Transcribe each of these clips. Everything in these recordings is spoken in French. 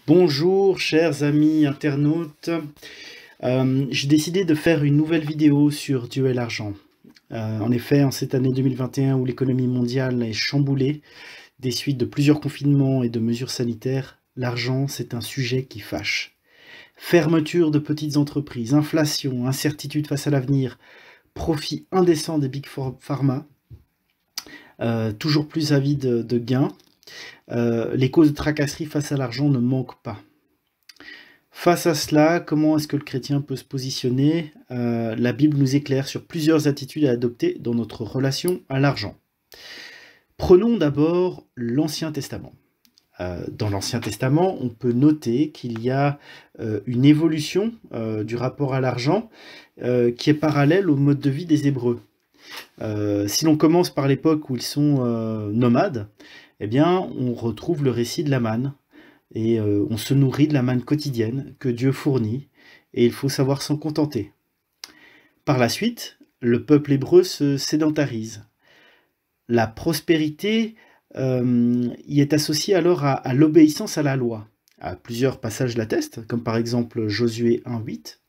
Bonjour chers amis internautes. J'ai décidé de faire une nouvelle vidéo sur Dieu et l'argent. En effet, en cette année 2021 où l'économie mondiale est chamboulée, des suites de plusieurs confinements et de mesures sanitaires, l'argent c'est un sujet qui fâche. Fermeture de petites entreprises, inflation, incertitude face à l'avenir, profit indécent des Big Pharma, toujours plus avides de gains. Les causes de tracasserie face à l'argent ne manquent pas. Face à cela, comment est-ce que le chrétien peut se positionner? La Bible nous éclaire sur plusieurs attitudes à adopter dans notre relation à l'argent. Prenons d'abord l'Ancien Testament. Dans l'Ancien Testament, on peut noter qu'il y a une évolution du rapport à l'argent qui est parallèle au mode de vie des Hébreux. Si l'on commence par l'époque où ils sont nomades, eh bien, on retrouve le récit de la manne, et on se nourrit de la manne quotidienne que Dieu fournit, et il faut savoir s'en contenter. Par la suite, le peuple hébreu se sédentarise. La prospérité y est associée alors à l'obéissance à la loi. Plusieurs passages l'attestent, comme par exemple Josué 1,8,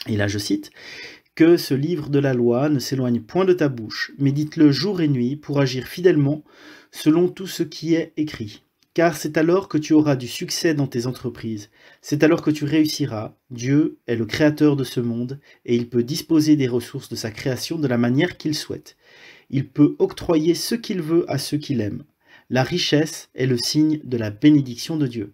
et là je cite, « Que ce livre de la loi ne s'éloigne point de ta bouche, médite-le jour et nuit pour agir fidèlement selon tout ce qui est écrit. Car c'est alors que tu auras du succès dans tes entreprises, c'est alors que tu réussiras. Dieu est le créateur de ce monde et il peut disposer des ressources de sa création de la manière qu'il souhaite. Il peut octroyer ce qu'il veut à ceux qu'il aime. La richesse est le signe de la bénédiction de Dieu.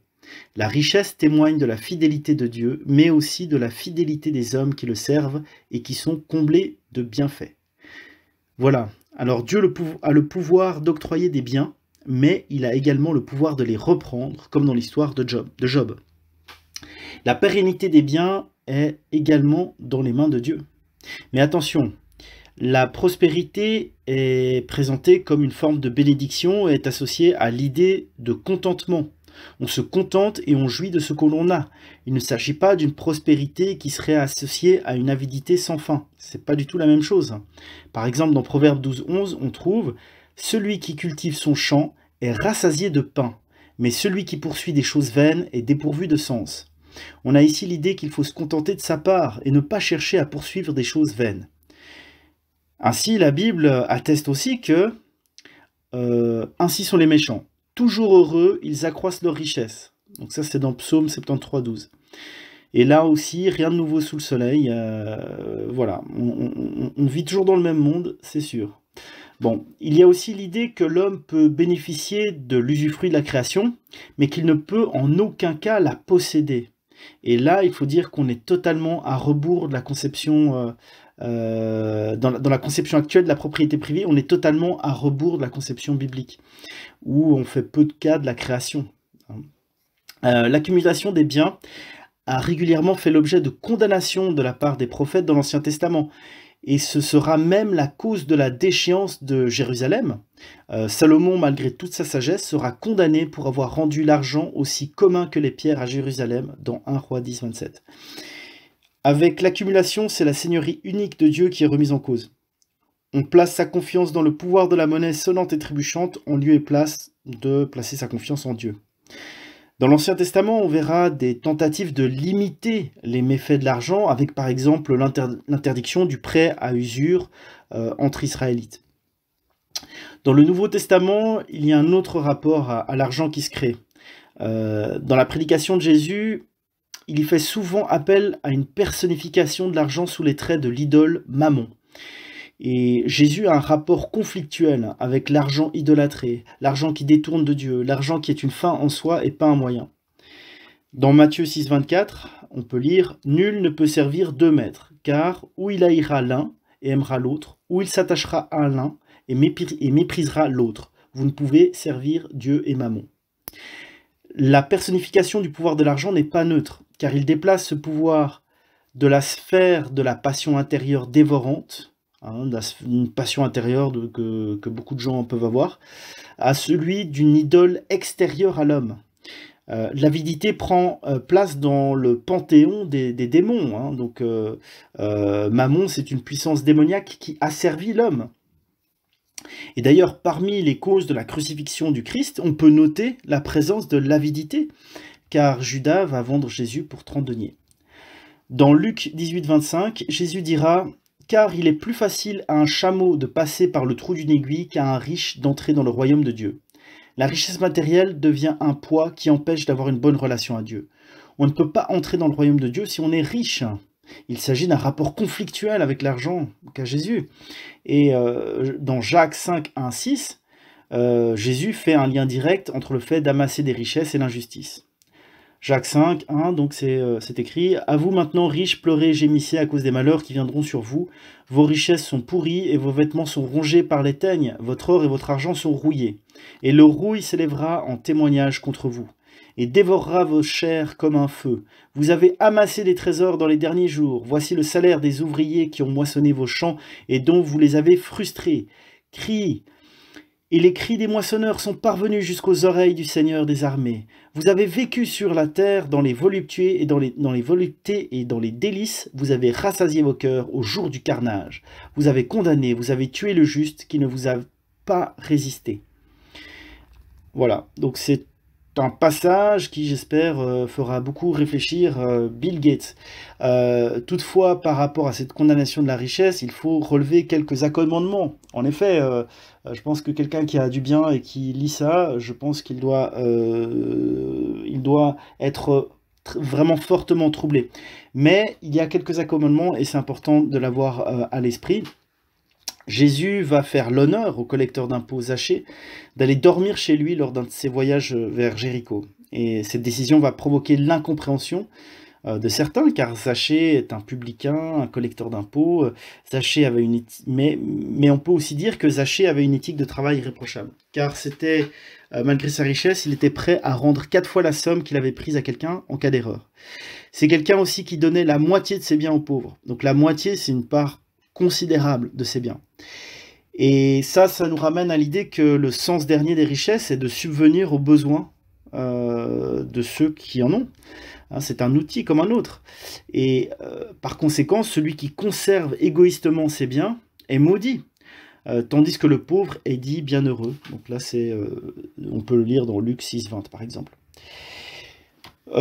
La richesse témoigne de la fidélité de Dieu, mais aussi de la fidélité des hommes qui le servent et qui sont comblés de bienfaits. » Voilà, alors Dieu a le pouvoir d'octroyer des biens, mais il a également le pouvoir de les reprendre, comme dans l'histoire de Job. La pérennité des biens est également dans les mains de Dieu. Mais attention, la prospérité est présentée comme une forme de bénédiction et est associée à l'idée de contentement. On se contente et on jouit de ce que l'on a. Il ne s'agit pas d'une prospérité qui serait associée à une avidité sans fin. C'est pas du tout la même chose. Par exemple, dans Proverbe 12,11, on trouve « Celui qui cultive son champ est rassasié de pain, mais celui qui poursuit des choses vaines est dépourvu de sens. » On a ici l'idée qu'il faut se contenter de sa part et ne pas chercher à poursuivre des choses vaines. Ainsi, la Bible atteste aussi que « Ainsi sont les méchants. Toujours heureux, ils accroissent leur richesse. » Donc ça, c'est dans Psaume 73, 12. Et là aussi, rien de nouveau sous le soleil. Voilà, on vit toujours dans le même monde, c'est sûr. Bon, il y a aussi l'idée que l'homme peut bénéficier de l'usufruit de la création, mais qu'il ne peut en aucun cas la posséder. Et là, il faut dire qu'on est totalement à rebours de la conception, dans la conception actuelle de la propriété privée, on est totalement à rebours de la conception biblique, où on fait peu de cas de la création. L'accumulation des biens a régulièrement fait l'objet de condamnations de la part des prophètes dans l'Ancien Testament. Et ce sera même la cause de la déchéance de Jérusalem. Salomon, malgré toute sa sagesse, sera condamné pour avoir rendu l'argent aussi commun que les pierres à Jérusalem, dans 1 Roi 10, 27. Avec l'accumulation, c'est la seigneurie unique de Dieu qui est remise en cause. On place sa confiance dans le pouvoir de la monnaie sonnante et trébuchante, en lieu et place de placer sa confiance en Dieu. Dans l'Ancien Testament, on verra des tentatives de limiter les méfaits de l'argent, avec par exemple l'interdiction du prêt à usure entre Israélites. Dans le Nouveau Testament, il y a un autre rapport à l'argent qui se crée. Dans la prédication de Jésus, il y fait souvent appel à une personnification de l'argent sous les traits de l'idole Mammon. Et Jésus a un rapport conflictuel avec l'argent idolâtré, l'argent qui détourne de Dieu, l'argent qui est une fin en soi et pas un moyen. Dans Matthieu 6, 24, on peut lire « Nul ne peut servir deux maîtres, car ou il haïra l'un et aimera l'autre, ou il s'attachera à l'un et méprisera l'autre. Vous ne pouvez servir Dieu et Mammon. » La personnification du pouvoir de l'argent n'est pas neutre, car il déplace ce pouvoir de la sphère de la passion intérieure dévorante, une passion intérieure que beaucoup de gens peuvent avoir, à celui d'une idole extérieure à l'homme. L'avidité prend place dans le panthéon des démons. Donc Mammon, c'est une puissance démoniaque qui asservit l'homme. Et d'ailleurs, parmi les causes de la crucifixion du Christ, on peut noter la présence de l'avidité, car Judas va vendre Jésus pour 30 deniers. Dans Luc 18, 25, Jésus dira « Car il est plus facile à un chameau de passer par le trou d'une aiguille qu'à un riche d'entrer dans le royaume de Dieu. » La richesse matérielle devient un poids qui empêche d'avoir une bonne relation à Dieu. On ne peut pas entrer dans le royaume de Dieu si on est riche. Il s'agit d'un rapport conflictuel avec l'argent qu'a Jésus. Et dans Jacques 5, 1, 6, Jésus fait un lien direct entre le fait d'amasser des richesses et l'injustice. Jacques 5, 1, donc c'est écrit « À vous maintenant, riches, pleurez et gémissez à cause des malheurs qui viendront sur vous. Vos richesses sont pourries et vos vêtements sont rongés par les teignes. Votre or et votre argent sont rouillés. Et le rouille s'élèvera en témoignage contre vous et dévorera vos chairs comme un feu. Vous avez amassé des trésors dans les derniers jours. Voici le salaire des ouvriers qui ont moissonné vos champs et dont vous les avez frustrés. Crie. Et les cris des moissonneurs sont parvenus jusqu'aux oreilles du Seigneur des armées. Vous avez vécu sur la terre dans les voluptés et dans les voluptés et dans les délices. Vous avez rassasié vos cœurs au jour du carnage. Vous avez condamné, vous avez tué le juste qui ne vous a pas résisté. » Voilà, donc c'est un passage qui, j'espère, fera beaucoup réfléchir Bill Gates. Toutefois, par rapport à cette condamnation de la richesse, il faut relever quelques accommodements. En effet, je pense que quelqu'un qui a du bien et qui lit ça, je pense qu'il doit être vraiment fortement troublé. Mais il y a quelques accommodements et c'est important de l'avoir à l'esprit. Jésus va faire l'honneur au collecteur d'impôts Zachée d'aller dormir chez lui lors d'un de ses voyages vers Jéricho. Et cette décision va provoquer l'incompréhension de certains, car Zachée est un publicain, un collecteur d'impôts. Zachée avait une mais on peut aussi dire que Zachée avait une éthique de travail irréprochable, car c'était, malgré sa richesse, il était prêt à rendre 4 fois la somme qu'il avait prise à quelqu'un en cas d'erreur. C'est quelqu'un aussi qui donnait la moitié de ses biens aux pauvres. Donc la moitié, c'est une part considérable de ses biens. Et ça nous ramène à l'idée que le sens dernier des richesses est de subvenir aux besoins de ceux qui en ont. Hein, c'est un outil comme un autre. Et par conséquent, celui qui conserve égoïstement ses biens est maudit. Tandis que le pauvre est dit bienheureux. Donc là, on peut le lire dans Luc 6, 20 par exemple.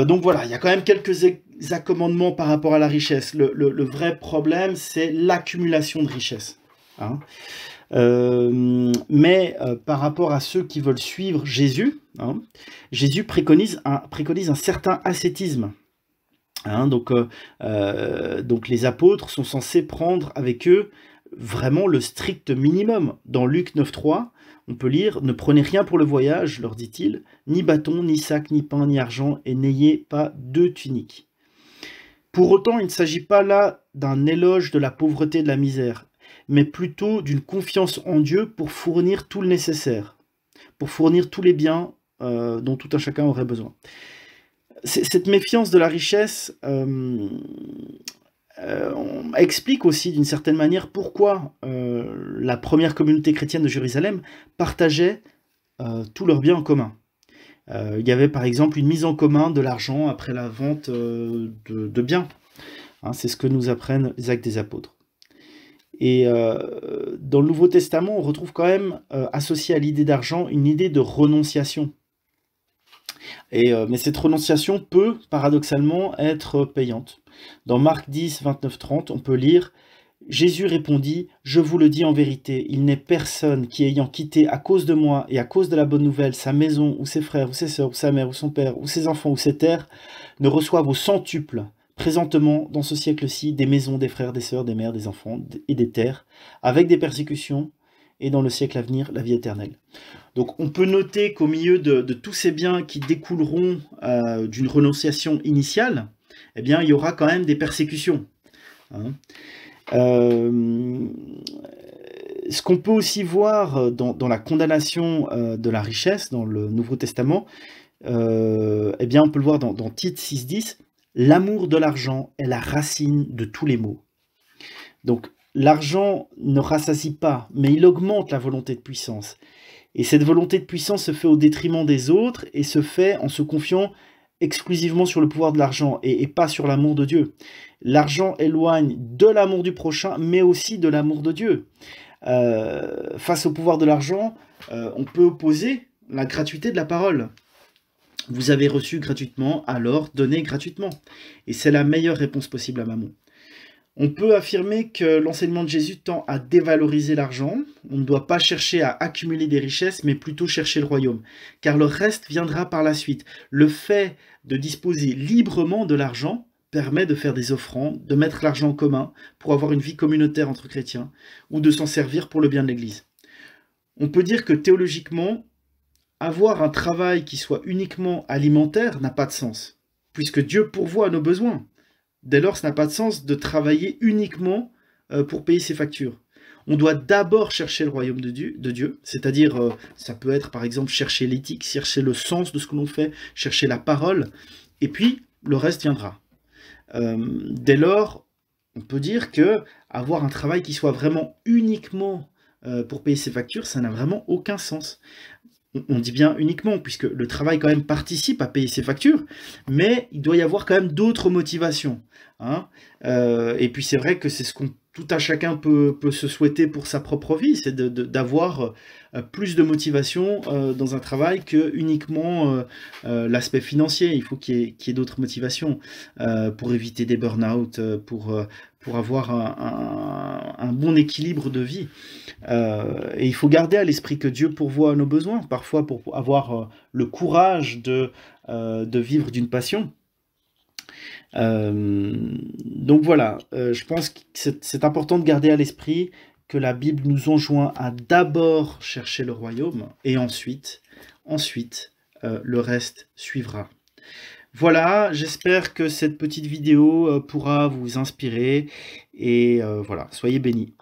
Donc voilà, il y a quand même quelques accommodements par rapport à la richesse. Le vrai problème, c'est l'accumulation de richesses. Hein. Mais par rapport à ceux qui veulent suivre Jésus, hein, Jésus préconise un certain ascétisme. Hein, donc les apôtres sont censés prendre avec eux vraiment le strict minimum. Dans Luc 9,3, on peut lire « Ne prenez rien pour le voyage, leur dit-il, ni bâton, ni sac, ni pain, ni argent, et n'ayez pas 2 tuniques. » Pour autant, il ne s'agit pas là d'un éloge de la pauvreté et de la misère, mais plutôt d'une confiance en Dieu pour fournir tout le nécessaire, pour fournir tous les biens dont tout un chacun aurait besoin. Cette méfiance de la richesse explique aussi d'une certaine manière pourquoi la première communauté chrétienne de Jérusalem partageait tous leurs biens en commun. Il y avait par exemple une mise en commun de l'argent après la vente de biens. Hein, c'est ce que nous apprennent les Actes des Apôtres. Et dans le Nouveau Testament, on retrouve quand même associé à l'idée d'argent une idée de renonciation. Mais cette renonciation peut, paradoxalement, être payante. Dans Marc 10, 29, 30, on peut lire « Jésus répondit, je vous le dis en vérité, il n'est personne qui, ayant quitté à cause de moi et à cause de la bonne nouvelle sa maison, ou ses frères, ou ses sœurs, ou sa mère, ou son père, ou ses enfants, ou ses terres, ne reçoive au centuple, présentement, dans ce siècle-ci, des maisons, des frères, des sœurs, des mères, des enfants et des terres, avec des persécutions, et dans le siècle à venir, la vie éternelle. » Donc on peut noter qu'au milieu de tous ces biens qui découleront d'une renonciation initiale, eh bien, il y aura quand même des persécutions. Hein. Ce qu'on peut aussi voir dans la condamnation de la richesse, dans le Nouveau Testament, eh bien, on peut le voir dans Tite 6.10, l'amour de l'argent est la racine de tous les maux. Donc, l'argent ne rassasie pas, mais il augmente la volonté de puissance. Et cette volonté de puissance se fait au détriment des autres et se fait en se confiant exclusivement sur le pouvoir de l'argent et pas sur l'amour de Dieu. L'argent éloigne de l'amour du prochain, mais aussi de l'amour de Dieu. Face au pouvoir de l'argent, on peut opposer la gratuité de la parole. Vous avez reçu gratuitement, alors donnez gratuitement. Et c'est la meilleure réponse possible à Mammon. On peut affirmer que l'enseignement de Jésus tend à dévaloriser l'argent. On ne doit pas chercher à accumuler des richesses, mais plutôt chercher le royaume. Car le reste viendra par la suite. Le fait de disposer librement de l'argent permet de faire des offrandes, de mettre l'argent en commun pour avoir une vie communautaire entre chrétiens, ou de s'en servir pour le bien de l'Église. On peut dire que théologiquement, avoir un travail qui soit uniquement alimentaire n'a pas de sens, puisque Dieu pourvoit à nos besoins. Dès lors, ça n'a pas de sens de travailler uniquement pour payer ses factures. On doit d'abord chercher le royaume de Dieu, c'est-à-dire, ça peut être par exemple chercher l'éthique, chercher le sens de ce que l'on fait, chercher la parole, et puis le reste viendra. Dès lors, on peut dire que avoir un travail qui soit vraiment uniquement pour payer ses factures, ça n'a vraiment aucun sens. On dit bien uniquement, puisque le travail quand même participe à payer ses factures, mais il doit y avoir quand même d'autres motivations. Hein. Et puis c'est vrai que c'est ce qu'on tout un chacun peut se souhaiter pour sa propre vie, c'est d'avoir plus de motivation dans un travail que uniquement l'aspect financier. Il faut qu'il y ait d'autres motivations pour éviter des burn-out, pour avoir un bon équilibre de vie. Et il faut garder à l'esprit que Dieu pourvoit à nos besoins, parfois pour avoir le courage de vivre d'une passion. Donc voilà, je pense que c'est important de garder à l'esprit que la Bible nous enjoint à d'abord chercher le royaume, et ensuite le reste suivra. Voilà, j'espère que cette petite vidéo pourra vous inspirer, et voilà, soyez bénis.